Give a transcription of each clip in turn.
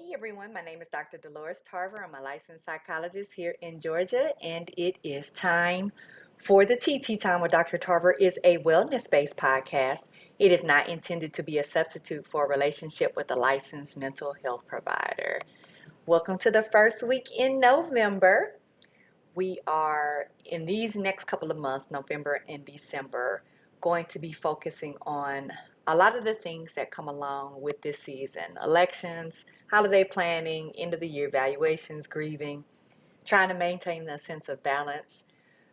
Hey everyone, my name is Dr. Dolores Tarver. I'm a licensed psychologist here in Georgia, and it is time for the TT Time with Dr. Tarver is a wellness-based podcast. It is not intended to be a substitute for a relationship with a licensed mental health provider. Welcome to the first week in November. We are, in these next couple of months, November and December, going to be focusing on a lot of the things that come along with this season: elections, holiday planning, end of the year evaluations, grieving, trying to maintain the sense of balance.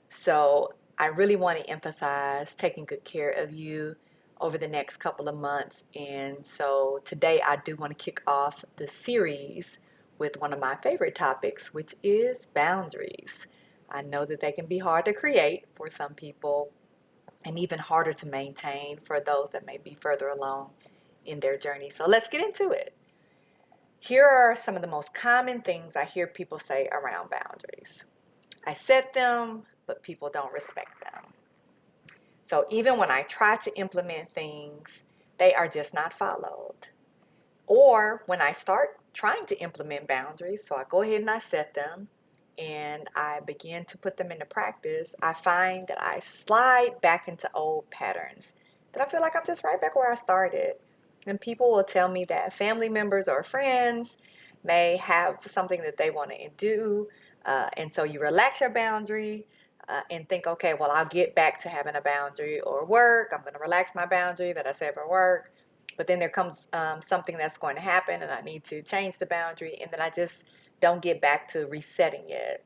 So, I really want to emphasize taking good care of you over the next couple of months. And so, today I do want to kick off the series with one of my favorite topics, which is boundaries. I know that they can be hard to create for some people and even harder to maintain for those that may be further along in their journey. So let's get into it. Here are some of the most common things I hear people say around boundaries. I set them, but people don't respect them. So even when I try to implement things, they are just not followed. Or when I start trying to implement boundaries, so I go ahead and I set them and I begin to put them into practice, I find that I slide back into old patterns, that I feel like I'm just right back where I started. And people will tell me that family members or friends may have something that they want to do. And so you relax your boundary and think, okay, well, I'll get back to having a boundary. Or work, I'm going to relax my boundary that I set for work. But then there comes something that's going to happen and I need to change the boundary, and then I just don't get back to resetting it.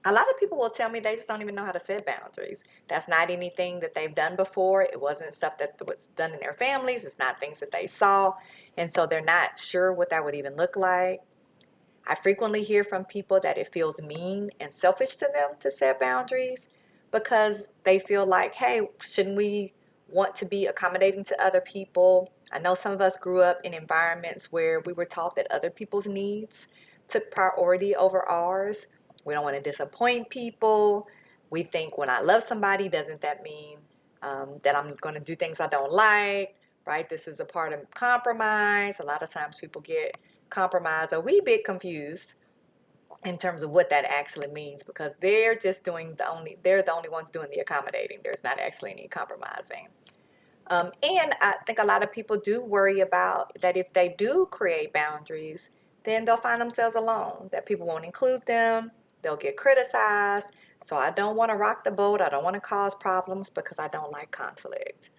A lot of people will tell me they just don't even know how to set boundaries. That's not anything that they've done before. It wasn't stuff that was done in their families. It's not things that they saw. And so they're not sure what that would even look like. I frequently hear from people that it feels mean and selfish to them to set boundaries because they feel like, hey, shouldn't we want to be accommodating to other people? I know some of us grew up in environments where we were taught that other people's needs took priority over ours. We don't want to disappoint people. We think when I love somebody, doesn't that mean that I'm going to do things I don't like, right? This is a part of compromise. A lot of times people get compromise a wee bit confused in terms of what that actually means, because they're the only ones doing the accommodating. There's not actually any compromising. And I think a lot of people do worry about that if they do create boundaries, then they'll find themselves alone, that people won't include them, they'll get criticized. So I don't want to rock the boat. I don't want to cause problems because I don't like conflict.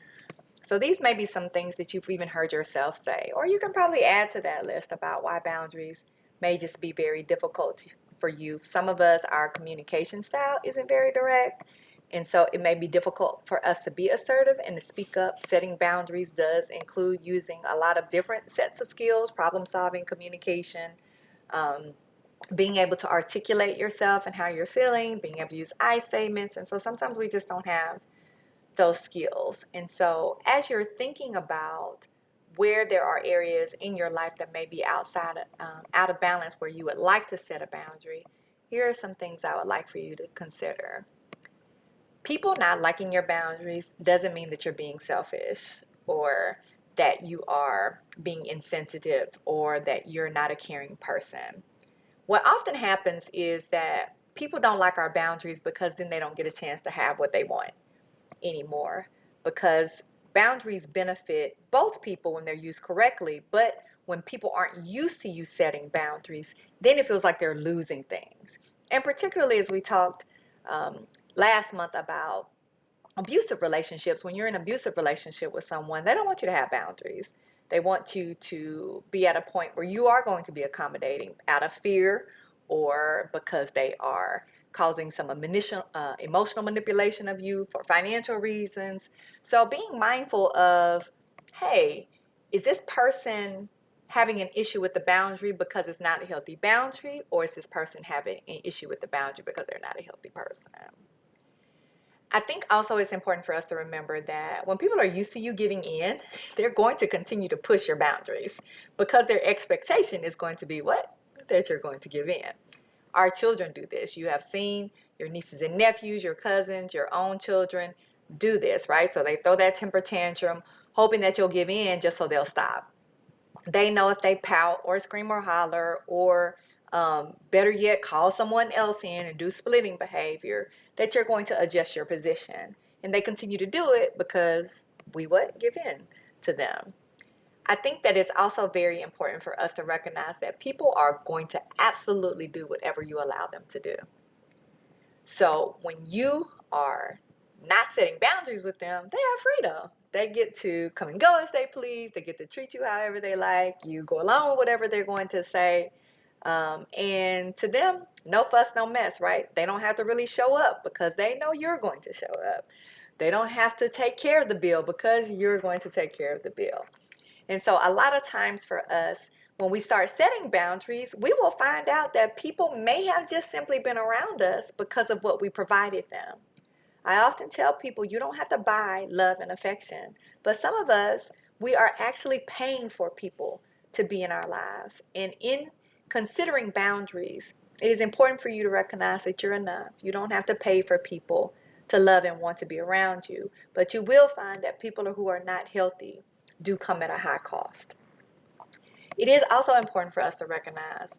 So these may be some things that you've even heard yourself say, or you can probably add to that list about why boundaries may just be very difficult for you. Some of us, our communication style isn't very direct, and so it may be difficult for us to be assertive and to speak up. Setting boundaries does include using a lot of different sets of skills: problem solving, communication, um, being able to articulate yourself and how you're feeling, being able to use I statements. And so sometimes we just don't have those skills. And so as you're thinking about where there are areas in your life that may be out of balance, where you would like to set a boundary, here are some things I would like for you to consider. People not liking your boundaries doesn't mean that you're being selfish, or that you are being insensitive, or that you're not a caring person. What often happens is that people don't like our boundaries because then they don't get a chance to have what they want anymore, because boundaries benefit both people when they're used correctly, but when people aren't used to you setting boundaries, then it feels like they're losing things. And particularly as we talked last month about abusive relationships, when you're in an abusive relationship with someone, they don't want you to have boundaries. They want you to be at a point where you are going to be accommodating out of fear, or because they are causing some emotional manipulation of you for financial reasons. So being mindful of, hey, is this person having an issue with the boundary because it's not a healthy boundary, or is this person having an issue with the boundary because they're not a healthy person? I think also it's important for us to remember that when people are used to you giving in, they're going to continue to push your boundaries, because their expectation is going to be what? That you're going to give in. Our children do this. You have seen your nieces and nephews, your cousins, your own children do this, right? So they throw that temper tantrum, hoping that you'll give in just so they'll stop. They know if they pout or scream or holler or better yet, call someone else in and do splitting behavior, that you're going to adjust your position. And they continue to do it because we what? Give in to them. I think that it's also very important for us to recognize that people are going to absolutely do whatever you allow them to do. So when you are not setting boundaries with them, they have freedom. They get to come and go as they please. They get to treat you however they like. You go along with whatever they're going to say. And to them, no fuss, no mess, right? They don't have to really show up because they know you're going to show up. They don't have to take care of the bill because you're going to take care of the bill. And so a lot of times for us, when we start setting boundaries, we will find out that people may have just simply been around us because of what we provided them. I often tell people you don't have to buy love and affection, but some of us, we are actually paying for people to be in our lives. And in considering boundaries, it is important for you to recognize that you're enough. You don't have to pay for people to love and want to be around you, but you will find that people who are not healthy do come at a high cost. It is also important for us to recognize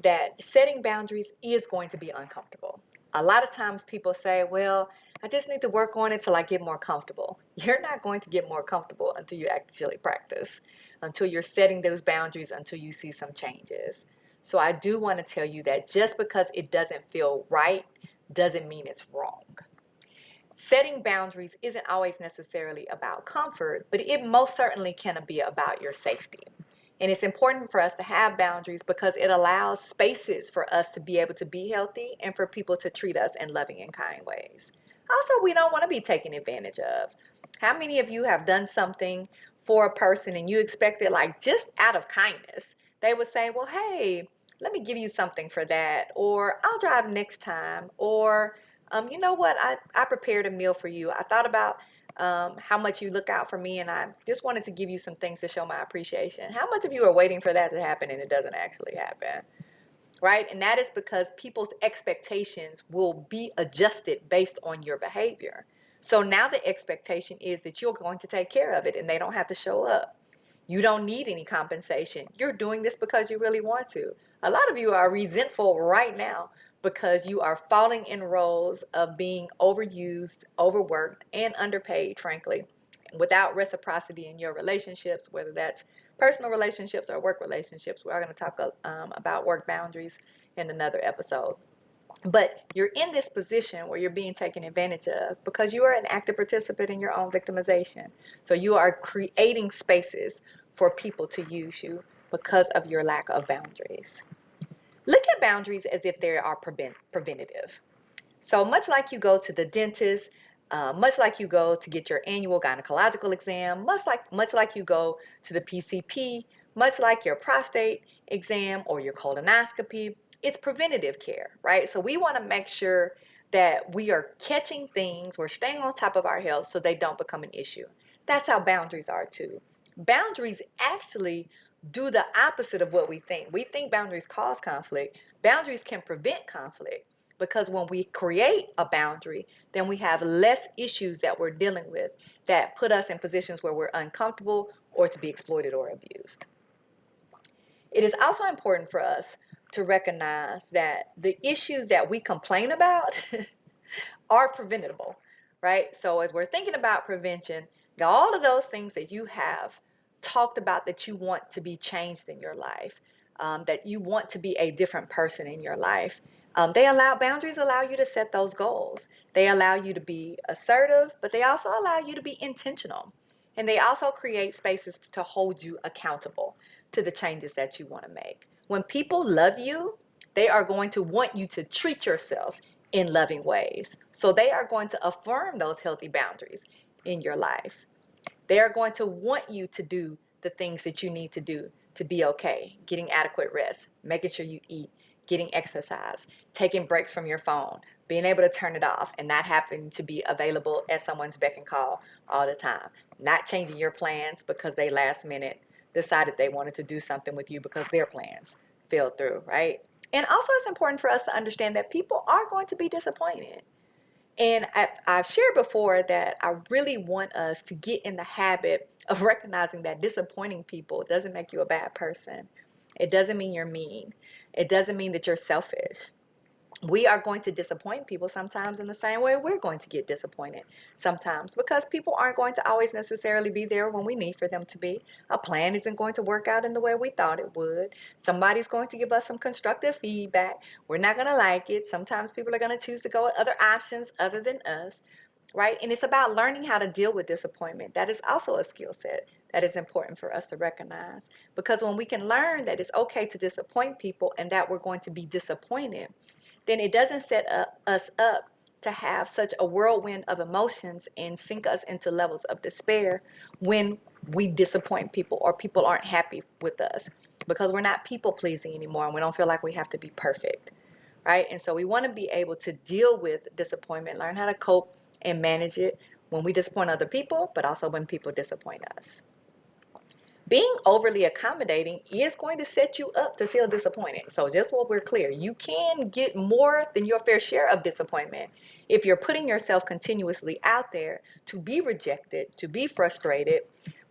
that setting boundaries is going to be uncomfortable. A lot of times people say, well, I just need to work on it till I get more comfortable. You're not going to get more comfortable until you actually practice, until you're setting those boundaries, until you see some changes. So I do want to tell you that just because it doesn't feel right doesn't mean it's wrong. Setting boundaries isn't always necessarily about comfort, but it most certainly can be about your safety. And it's important for us to have boundaries because it allows spaces for us to be able to be healthy and for people to treat us in loving and kind ways. Also, we don't want to be taken advantage of. How many of you have done something for a person and you expected, like, just out of kindness, they would say, well, hey, let me give you something for that, or I'll drive next time, or you know what, I prepared a meal for you. I thought about how much you look out for me, and I just wanted to give you some things to show my appreciation. How much of you are waiting for that to happen and it doesn't actually happen? Right? And that is because people's expectations will be adjusted based on your behavior. So now the expectation is that you're going to take care of it and they don't have to show up. You don't need any compensation. You're doing this because you really want to. A lot of you are resentful right now because you are falling in roles of being overused, overworked, and underpaid, frankly, without reciprocity in your relationships, whether that's personal relationships or work relationships. We are going to talk about work boundaries in another episode. But you're in this position where you're being taken advantage of because you are an active participant in your own victimization. So you are creating spaces for people to use you because of your lack of boundaries. Look at boundaries as if they are preventative. So much like you go to the dentist, much like you go to get your annual gynecological exam, much like you go to the PCP, much like your prostate exam or your colonoscopy, it's preventative care, right? So we want to make sure that we are catching things, we're staying on top of our health so they don't become an issue. That's how boundaries are too. Boundaries actually do the opposite of what we think. We think boundaries cause conflict. Boundaries can prevent conflict. Because when we create a boundary, then we have less issues that we're dealing with that put us in positions where we're uncomfortable or to be exploited or abused. It is also important for us to recognize that the issues that we complain about are preventable, right? So as we're thinking about prevention, all of those things that you have talked about that you want to be changed in your life, that you want to be a different person in your life, boundaries allow you to set those goals. They allow you to be assertive, but they also allow you to be intentional. And they also create spaces to hold you accountable to the changes that you want to make. When people love you, they are going to want you to treat yourself in loving ways. So they are going to affirm those healthy boundaries in your life. They are going to want you to do the things that you need to do to be okay, getting adequate rest, making sure you eat, getting exercise, taking breaks from your phone, being able to turn it off and not having to be available at someone's beck and call all the time, not changing your plans because they last minute decided they wanted to do something with you because their plans fell through, right? And also it's important for us to understand that people are going to be disappointed. And I've shared before that I really want us to get in the habit of recognizing that disappointing people doesn't make you a bad person. It doesn't mean you're mean. It doesn't mean that you're selfish. We are going to disappoint people sometimes in the same way we're going to get disappointed sometimes, because people aren't going to always necessarily be there when we need for them to be. A plan isn't going to work out in the way we thought it would. Somebody's going to give us some constructive feedback. We're not going to like it. Sometimes people are going to choose to go with other options other than us, right? And it's about learning how to deal with disappointment. That is also a skill set that is important for us to recognize, because when we can learn that it's okay to disappoint people and that we're going to be disappointed, then it doesn't set us up to have such a whirlwind of emotions and sink us into levels of despair when we disappoint people or people aren't happy with us, because we're not people pleasing anymore and we don't feel like we have to be perfect, right? And so we want to be able to deal with disappointment, learn how to cope and manage it when we disappoint other people, but also when people disappoint us. Being overly accommodating is going to set you up to feel disappointed. So just so we're clear, you can get more than your fair share of disappointment if you're putting yourself continuously out there to be rejected, to be frustrated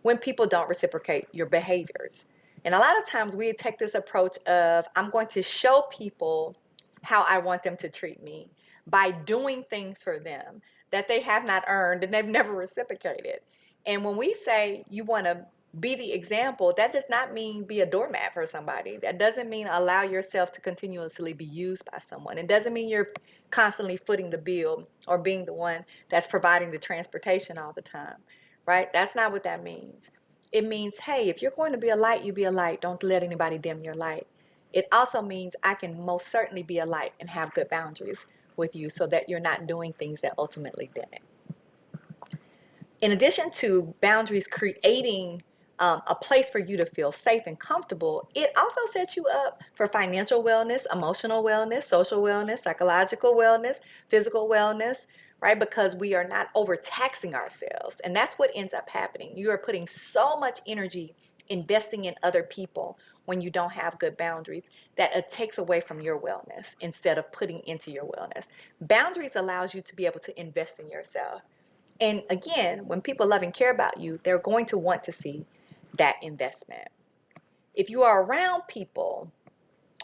when people don't reciprocate your behaviors. And a lot of times we take this approach of, I'm going to show people how I want them to treat me by doing things for them that they have not earned and they've never reciprocated. And when we say you want to be the example, that does not mean be a doormat for somebody. That doesn't mean allow yourself to continuously be used by someone. It doesn't mean you're constantly footing the bill or being the one that's providing the transportation all the time, right? That's not what that means. It means, hey, if you're going to be a light, you be a light. Don't let anybody dim your light. It also means I can most certainly be a light and have good boundaries with you so that you're not doing things that ultimately dim it. In addition to boundaries creating a place for you to feel safe and comfortable, it also sets you up for financial wellness, emotional wellness, social wellness, psychological wellness, physical wellness, right? Because we are not overtaxing ourselves. And that's what ends up happening. You are putting so much energy investing in other people when you don't have good boundaries that it takes away from your wellness instead of putting into your wellness. Boundaries allows you to be able to invest in yourself. And again, when people love and care about you, they're going to want to see that investment. If you are around people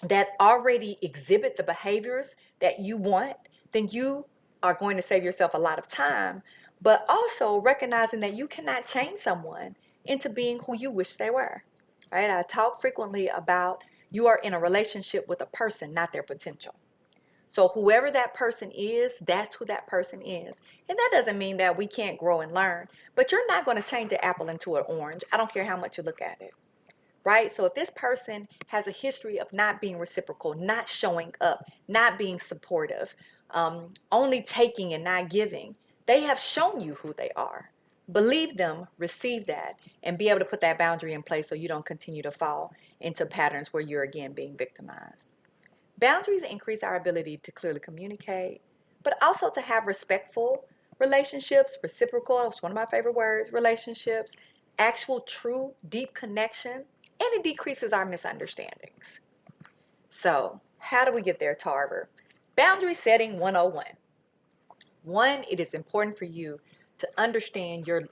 that already exhibit the behaviors that you want, then you are going to save yourself a lot of time, but also recognizing that you cannot change someone into being who you wish they were. Right? I talk frequently about you are in a relationship with a person, not their potential. So whoever that person is, that's who that person is. And that doesn't mean that we can't grow and learn, but you're not going to change an apple into an orange. I don't care how much you look at it, right? So if this person has a history of not being reciprocal, not showing up, not being supportive, only taking and not giving, they have shown you who they are. Believe them, receive that, and be able to put that boundary in place so you don't continue to fall into patterns where you're again being victimized. Boundaries increase our ability to clearly communicate, but also to have respectful relationships, reciprocal, that's one of my favorite words, relationships, actual, true, deep connection, and it decreases our misunderstandings. So, how do we get there, Tarver? Boundary setting 101. One, it is important for you to understand your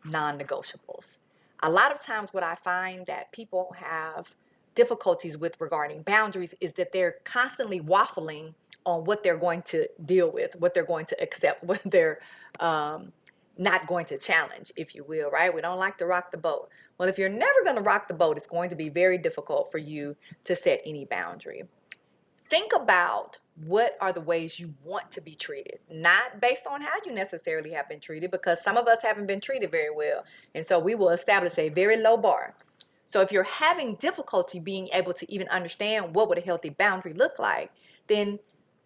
non-negotiables. A lot of times what I find that people have difficulties with regarding boundaries is that they're constantly waffling on what they're going to deal with, what they're going to accept, what they're not going to challenge, if you will, right? We don't like to rock the boat. Well, if you're never going to rock the boat, it's going to be very difficult for you to set any boundary. Think about what are the ways you want to be treated, not based on how you necessarily have been treated, because some of us haven't been treated very well. And so we will establish a very low bar. So if you're having difficulty being able to even understand what would a healthy boundary look like, then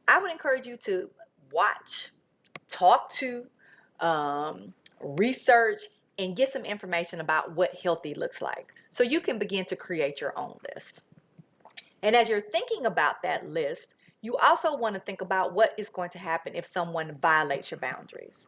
I would encourage you to watch, talk to, research, and get some information about what healthy looks like so you can begin to create your own list. And as you're thinking about that list, you also want to think about what is going to happen if someone violates your boundaries.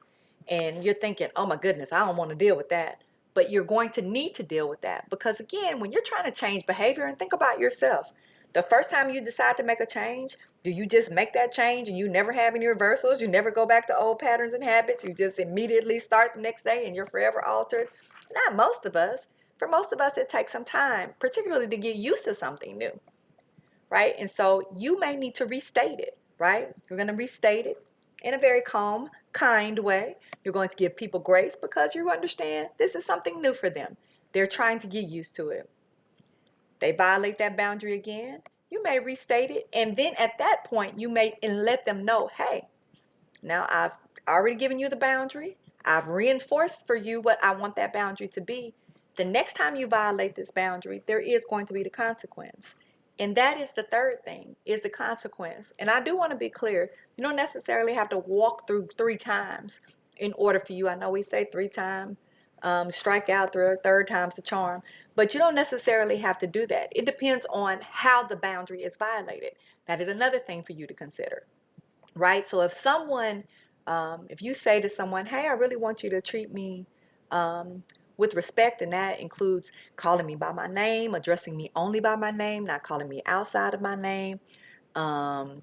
And you're thinking, oh my goodness, I don't want to deal with that. But you're going to need to deal with that because, again, when you're trying to change behavior, and think about yourself, the first time you decide to make a change, do you just make that change and you never have any reversals? You never go back to old patterns and habits? You just immediately start the next day and you're forever altered? Not most of us. For most of us, it takes some time, particularly to get used to something new, right? And so you may need to restate it, right? You're going to restate it in a very calm, kind way. You're going to give people grace because you understand this is something new for them. They're trying to get used to it. They violate that boundary again, you may restate it. And then at that point, you may and let them know, hey, now I've already given you the boundary. I've reinforced for you what I want that boundary to be. The next time you violate this boundary, there is going to be the consequence. And that is the third thing, is the consequence. And I do want to be clear, you don't necessarily have to walk through 3 times in order for you. I know we say 3 times, strike out, third time's the charm, but you don't necessarily have to do that. It depends on how the boundary is violated. That is another thing for you to consider, right? So if someone, if you say to someone, hey, I really want you to treat me with respect, and that includes calling me by my name, addressing me only by my name, not calling me outside of my name, um,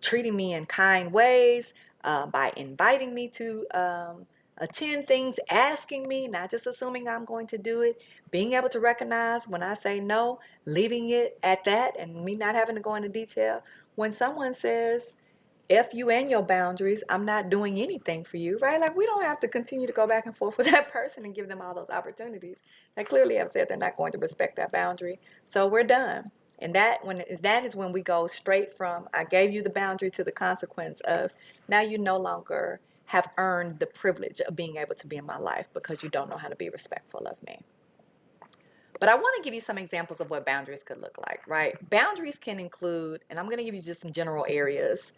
treating me in kind ways, by inviting me to attend things, asking me, not just assuming I'm going to do it, being able to recognize when I say no, leaving it at that, and me not having to go into detail. When someone says, F you and your boundaries, I'm not doing anything for you, right? Like, we don't have to continue to go back and forth with that person and give them all those opportunities. They clearly have said they're not going to respect that boundary. So we're done. And that is when we go straight from I gave you the boundary to the consequence of now you no longer have earned the privilege of being able to be in my life because you don't know how to be respectful of me. But I want to give you some examples of what boundaries could look like, right? Boundaries can include, and I'm going to give you just some general areas,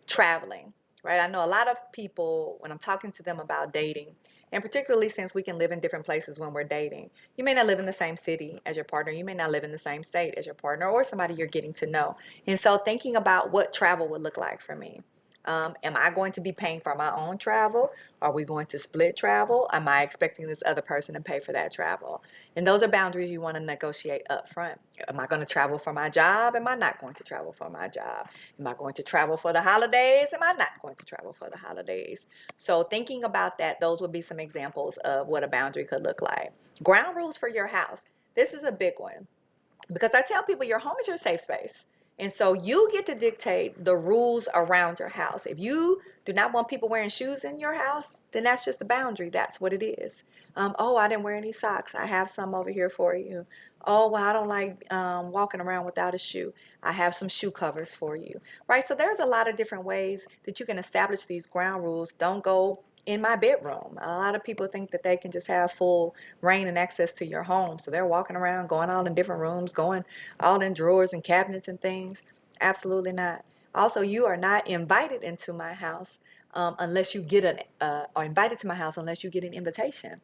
traveling, right? I know a lot of people, when I'm talking to them about dating, and particularly since we can live in different places when we're dating, you may not live in the same city as your partner, you may not live in the same state as your partner or somebody you're getting to know. And so thinking about what travel would look like for me. Am I going to be paying for my own travel? Are we going to split travel? Am I expecting this other person to pay for that travel? And those are boundaries you want to negotiate up front. Am I going to travel for my job? Am I not going to travel for my job? Am I going to travel for the holidays? Am I not going to travel for the holidays? So thinking about that, those would be some examples of what a boundary could look like. Ground rules for your house. This is a big one because I tell people your home is your safe space. And so you get to dictate the rules around your house. If you do not want people wearing shoes in your house, then that's just a boundary. That's what it is. Oh, I didn't wear any socks. I have some over here for you. Oh, well, I don't like walking around without a shoe. I have some shoe covers for you, right? So there's a lot of different ways that you can establish these ground rules. Don't go in my bedroom. A lot of people think that they can just have full reign and access to your home. So they're walking around, going all in different rooms, going all in drawers and cabinets and things. Absolutely not. Also, you are not invited into my house unless you get or invited to my house unless you get an invitation.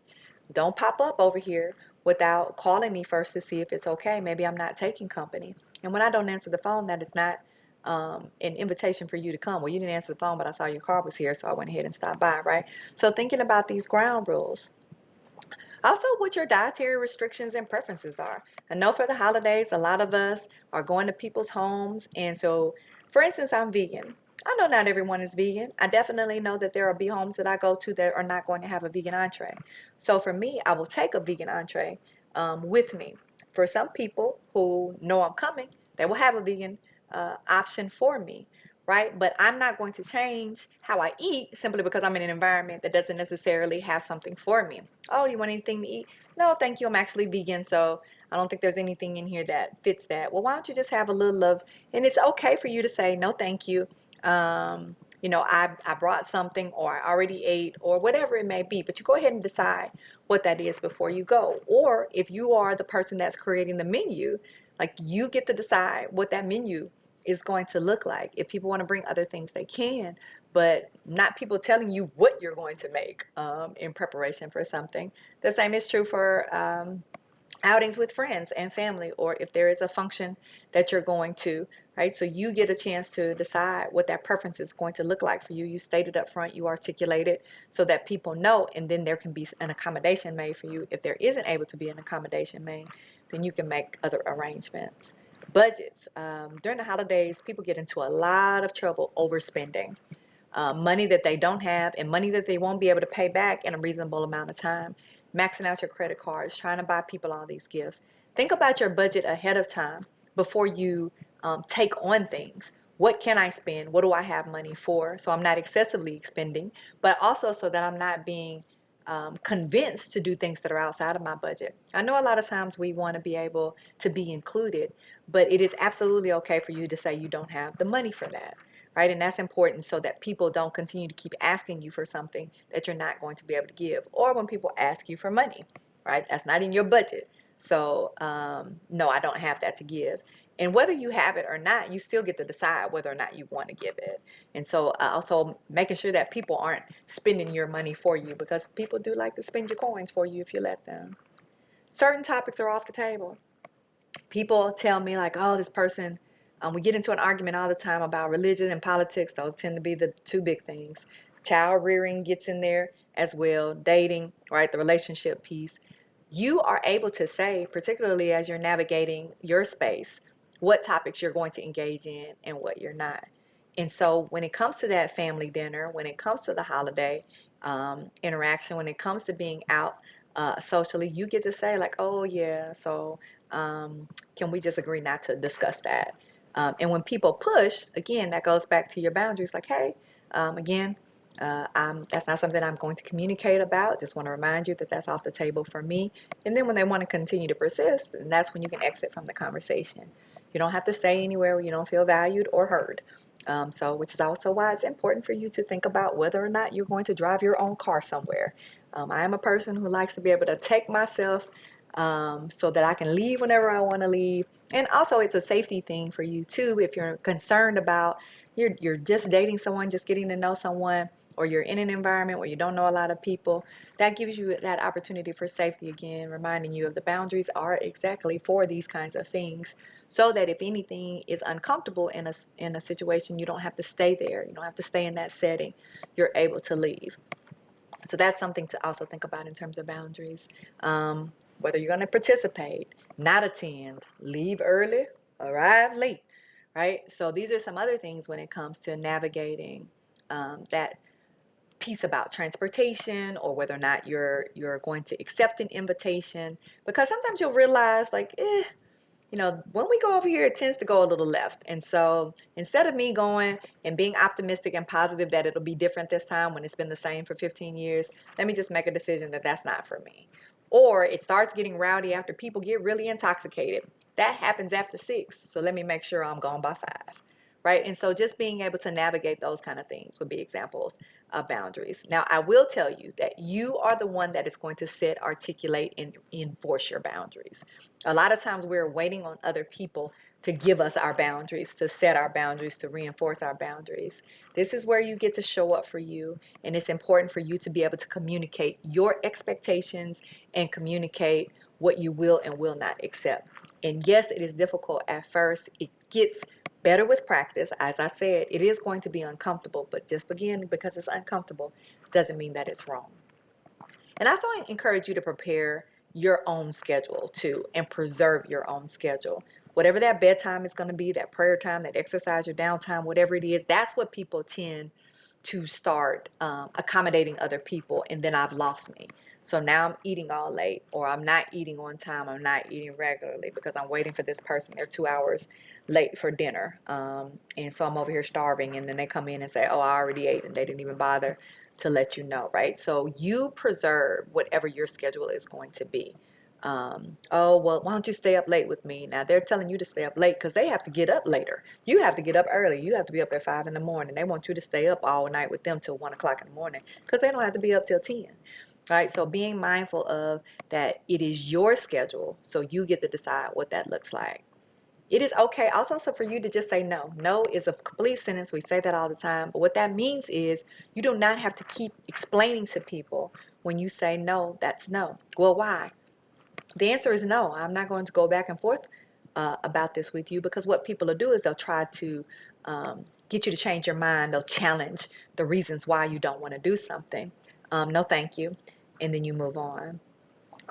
Don't pop up over here without calling me first to see if it's okay. Maybe I'm not taking company. And when I don't answer the phone, that is not an invitation for you to come. Well, you didn't answer the phone, but I saw your car was here, so I went ahead and stopped by, right? So thinking about these ground rules. Also, what your dietary restrictions and preferences are. I know for the holidays, a lot of us are going to people's homes. And so, for instance, I'm vegan. I know not everyone is vegan. I definitely know that there will be homes that I go to that are not going to have a vegan entree. So for me, I will take a vegan entree with me. For some people who know I'm coming, they will have a vegan option for me, right? But I'm not going to change how I eat simply because I'm in an environment that doesn't necessarily have something for me. Oh, you want anything to eat? No, thank you. I'm actually vegan, so I don't think there's anything in here that fits that. Well, why don't you just have a little of, and it's okay for you to say, no, thank you. I brought something or I already ate or whatever it may be, but you go ahead and decide what that is before you go. Or if you are the person that's creating the menu, like you get to decide what that menu is going to look like. If people want to bring other things, they can, but not people telling you what you're going to make in preparation for something. The same is true for outings with friends and family, or if there is a function that you're going to, right? So you get a chance to decide what that preference is going to look like for you. You state it up front, you articulate it so that people know, and then there can be an accommodation made for you. If there isn't able to be an accommodation made, then you can make other arrangements. Budgets. During the holidays, people get into a lot of trouble overspending. Money that they don't have and money that they won't be able to pay back in a reasonable amount of time. maxing out your credit cards, trying to buy people all these gifts. Think about your budget ahead of time before you take on things. What can I spend? What do I have money for? So I'm not excessively expending, but also so that I'm not being convinced to do things that are outside of my budget. I know a lot of times we want to be able to be included, but it is absolutely okay for you to say you don't have the money for that, right? And that's important so that people don't continue to keep asking you for something that you're not going to be able to give. Or when people ask you for money, right? That's not in your budget. So, no, I don't have that to give. And whether you have it or not, you still get to decide whether or not you want to give it. And so also making sure that people aren't spending your money for you, because people do like to spend your coins for you if you let them. Certain topics are off the table. People tell me like, oh, this person, we get into an argument all the time about religion and politics. Those tend to be the two big things. Child rearing gets in there as well, dating, right, the relationship piece. You are able to say, particularly as you're navigating your space, what topics you're going to engage in and what you're not. And so when it comes to that family dinner, when it comes to the holiday interaction, when it comes to being out socially, you get to say like, oh yeah, so can we just agree not to discuss that? And when people push, again, that goes back to your boundaries. Like, hey, again, that's not something I'm going to communicate about. Just want to remind you that that's off the table for me. And then when they want to continue to persist, and that's when you can exit from the conversation. You don't have to stay anywhere where you don't feel valued or heard. Which is also why it's important for you to think about whether or not you're going to drive your own car somewhere. I am a person who likes to be able to take myself so that I can leave whenever I want to leave. And also, it's a safety thing for you too. If you're concerned about you're just dating someone, just getting to know someone, or you're in an environment where you don't know a lot of people, that gives you that opportunity for safety again, reminding you of the boundaries are exactly for these kinds of things, so that if anything is uncomfortable in a situation, you don't have to stay there. You don't have to stay in that setting. You're able to leave. So that's something to also think about in terms of boundaries. Whether you're going to participate, not attend, leave early, arrive late, right? So these are some other things when it comes to navigating that piece about transportation, or whether or not you're going to accept an invitation, because sometimes you'll realize like, when we go over here, it tends to go a little left. And so instead of me going and being optimistic and positive that it'll be different this time when it's been the same for 15 years, let me just make a decision that that's not for me. Or it starts getting rowdy after people get really intoxicated. That happens after 6. So let me make sure I'm gone by 5. Right? And so just being able to navigate those kind of things would be examples of boundaries. Now, I will tell you that you are the one that is going to set, articulate, and enforce your boundaries. A lot of times we're waiting on other people to give us our boundaries, to set our boundaries, to reinforce our boundaries. This is where you get to show up for you, and it's important for you to be able to communicate your expectations and communicate what you will and will not accept. And yes, it is difficult at first. It gets better with practice. As I said, it is going to be uncomfortable, but just again, because it's uncomfortable doesn't mean that it's wrong. And I also encourage you to prepare your own schedule too, and preserve your own schedule. Whatever that bedtime is going to be, that prayer time, that exercise, your downtime, whatever it is, that's what people tend to start accommodating other people, and then I've lost me. So now I'm eating all late, or I'm not eating on time, I'm not eating regularly because I'm waiting for this person. They're 2 hours late for dinner. And so I'm over here starving, and then they come in and say, oh, I already ate, and they didn't even bother to let you know, right? So you preserve whatever your schedule is going to be. Oh, well, why don't you stay up late with me? Now they're telling you to stay up late because they have to get up later. You have to get up early. You have to be up at 5 in the morning. They want you to stay up all night with them till 1 o'clock in the morning because they don't have to be up till 10. Right? So being mindful of that, it is your schedule, so you get to decide what that looks like. It is okay also so for you to just say no. No is a complete sentence. We say that all the time. But what that means is you do not have to keep explaining to people when you say no, that's no. Well, why? The answer is no. I'm not going to go back and forth about this with you, because what people will do is they'll try to get you to change your mind. They'll challenge the reasons why you don't want to do something. No, thank you. And then you move on.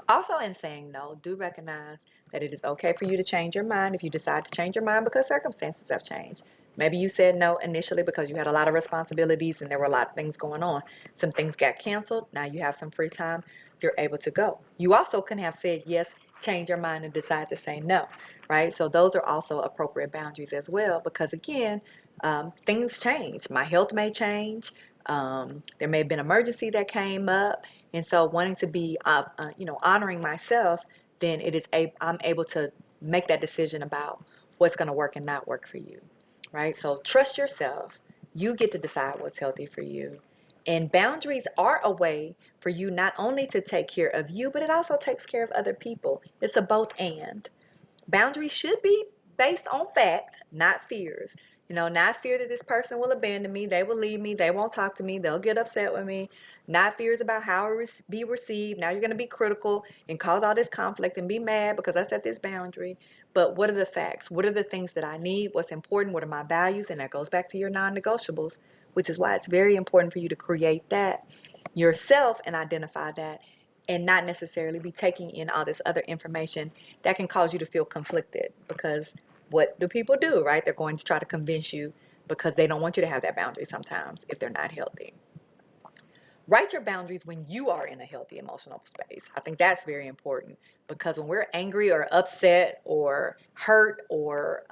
Also, in saying no, do recognize that it is okay for you to change your mind if you decide to change your mind because circumstances have changed. Maybe you said no initially because you had a lot of responsibilities and there were a lot of things going on. Some things got canceled. Now you have some free time. you're able to go. You also can have said yes, change your mind, and decide to say no, right? So those are also appropriate boundaries as well, because again, things change. My health may change. There may have been an emergency that came up, and so wanting to be, honoring myself, then I'm able to make that decision about what's going to work and not work for you, right? So trust yourself. You get to decide what's healthy for you. And boundaries are a way for you not only to take care of you, but it also takes care of other people. It's a both and. Boundaries should be based on fact, not fears. Not fear that this person will abandon me, they will leave me, they won't talk to me, they'll get upset with me. Not fears about how I be received. Now you're going to be critical and cause all this conflict and be mad because I set this boundary. But what are the facts? What are the things that I need? What's important? What are my values? And that goes back to your non-negotiables, which is why it's very important for you to create that yourself and identify that, and not necessarily be taking in all this other information that can cause you to feel conflicted. Because what do people do, right? They're going to try to convince you because they don't want you to have that boundary sometimes if they're not healthy. Write your boundaries when you are in a healthy emotional space. I think that's very important, because when we're angry or upset or hurt or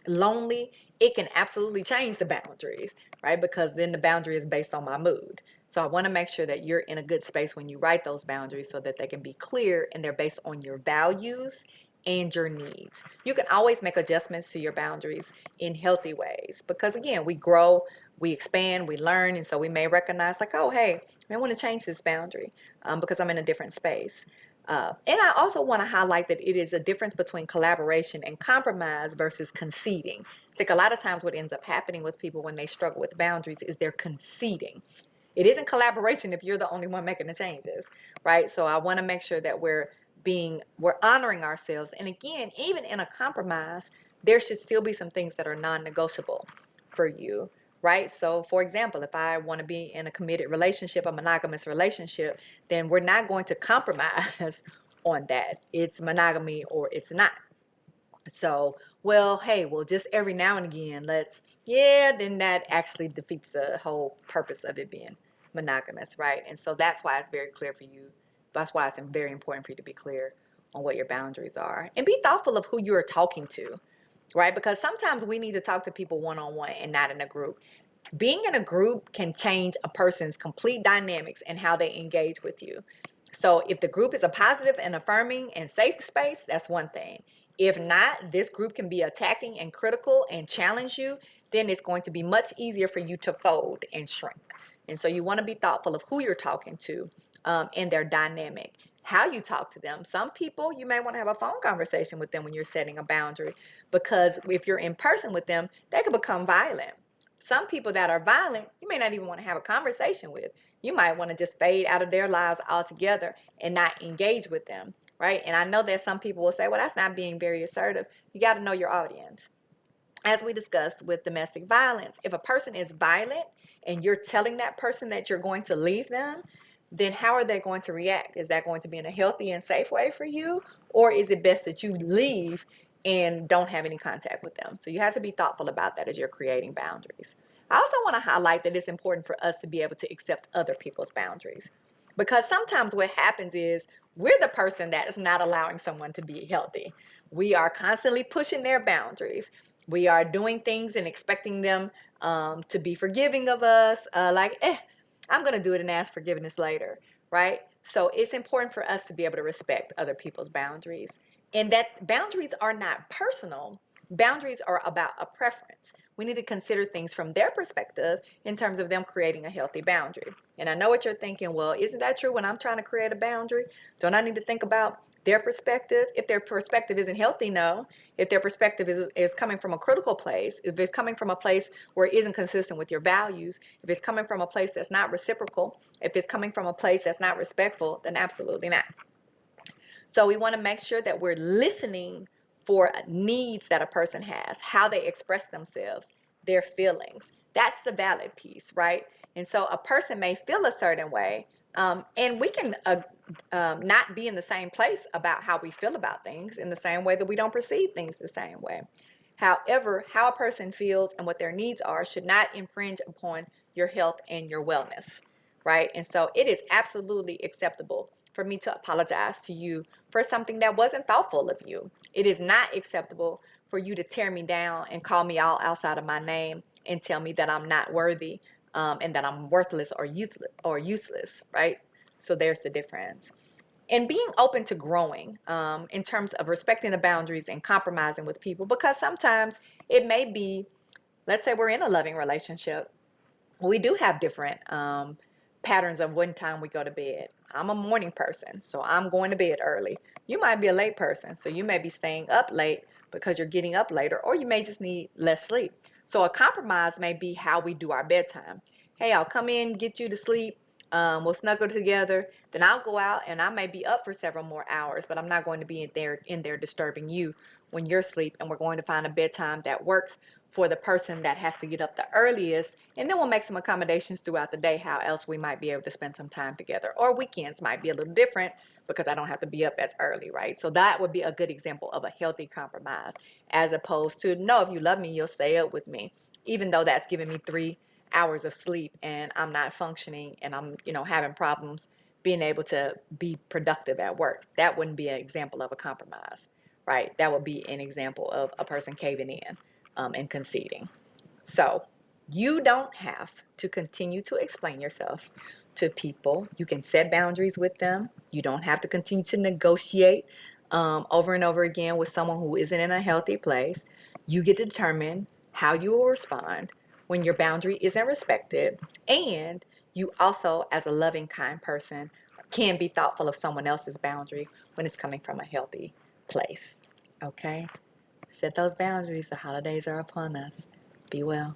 lonely, it can absolutely change the boundaries, right? Because then the boundary is based on my mood. So I want to make sure that you're in a good space when you write those boundaries, so that they can be clear and they're based on your values and your needs. You can always make adjustments to your boundaries in healthy ways, because again, we grow, we expand, we learn, and so we may recognize like, oh, hey, I want to change this boundary because I'm in a different space. And I also want to highlight that it is a difference between collaboration and compromise versus conceding. I think a lot of times what ends up happening with people when they struggle with boundaries is they're conceding. It isn't collaboration if you're the only one making the changes, right? So I want to make sure that we're honoring ourselves. And again, even in a compromise, there should still be some things that are non-negotiable for you, right? So for example, if I want to be in a committed relationship, a monogamous relationship, then we're not going to compromise on that. It's monogamy or it's not. So, well, hey, well, just every now and again, then that actually defeats the whole purpose of it being monogamous, right? And so that's why it's very clear for you. That's why it's very important for you to be clear on what your boundaries are, and be thoughtful of who you're talking to, right? Because sometimes we need to talk to people one-on-one and not in a group. Being in a group can change a person's complete dynamics and how they engage with you. So if the group is a positive and affirming and safe space, that's one thing. If not, this group can be attacking and critical and challenge you, then it's going to be much easier for you to fold and shrink. And so you want to be thoughtful of who you're talking to and their dynamic, how you talk to them. Some people, you may want to have a phone conversation with them when you're setting a boundary, because if you're in person with them, they could become violent. Some people that are violent, you may not even want to have a conversation with. You might want to just fade out of their lives altogether and not engage with them, right? And I know that some people will say, well, that's not being very assertive. You got to know your audience. As we discussed with domestic violence, if a person is violent and you're telling that person that you're going to leave them, then how are they going to react? Is that going to be in a healthy and safe way for you? Or is it best that you leave and don't have any contact with them? So you have to be thoughtful about that as you're creating boundaries. I also want to highlight that it's important for us to be able to accept other people's boundaries, because sometimes what happens is we're the person that is not allowing someone to be healthy. We are constantly pushing their boundaries. We are doing things and expecting them to be forgiving of us, I'm going to do it and ask forgiveness later, right? So it's important for us to be able to respect other people's boundaries, and that boundaries are not personal. Boundaries are about a preference. We need to consider things from their perspective in terms of them creating a healthy boundary. And I know what you're thinking, well, isn't that true when I'm trying to create a boundary? Don't I need to think about their perspective? If their perspective isn't healthy, no. If their perspective is coming from a critical place, if it's coming from a place where it isn't consistent with your values, if it's coming from a place that's not reciprocal, if it's coming from a place that's not respectful, then absolutely not. So we want to make sure that we're listening for needs that a person has, how they express themselves, their feelings. That's the valid piece, right? And so a person may feel a certain way, and we can not be in the same place about how we feel about things in the same way that we don't perceive things the same way. However, how a person feels and what their needs are should not infringe upon your health and your wellness, right? And so it is absolutely acceptable for me to apologize to you for something that wasn't thoughtful of you. It is not acceptable for you to tear me down and call me all outside of my name and tell me that I'm not worthy, and that I'm worthless or useless, right? So there's the difference. And being open to growing, in terms of respecting the boundaries and compromising with people, because sometimes it may be, let's say we're in a loving relationship, we do have different patterns of when time we go to bed. I'm a morning person, so I'm going to bed early. You might be a late person, so you may be staying up late because you're getting up later, or you may just need less sleep. So a compromise may be how we do our bedtime. Hey, I'll come in, get you to sleep. We'll snuggle together. Then I'll go out and I may be up for several more hours, but I'm not going to be in there disturbing you when you're asleep. And we're going to find a bedtime that works for the person that has to get up the earliest. And then we'll make some accommodations throughout the day, how else we might be able to spend some time together. Or weekends might be a little different because I don't have to be up as early, right? So that would be a good example of a healthy compromise, as opposed to, no, if you love me, you'll stay up with me, even though that's giving me 3 hours of sleep and I'm not functioning and I'm, having problems being able to be productive at work. That wouldn't be an example of a compromise, right? That would be an example of a person caving in, and conceding. So you don't have to continue to explain yourself to people. You can set boundaries with them. You don't have to continue to negotiate, over and over again with someone who isn't in a healthy place. You get to determine how you will respond when your boundary isn't respected. And you also, as a loving, kind person, can be thoughtful of someone else's boundary when it's coming from a healthy place. Okay? Set those boundaries. The holidays are upon us. Be well.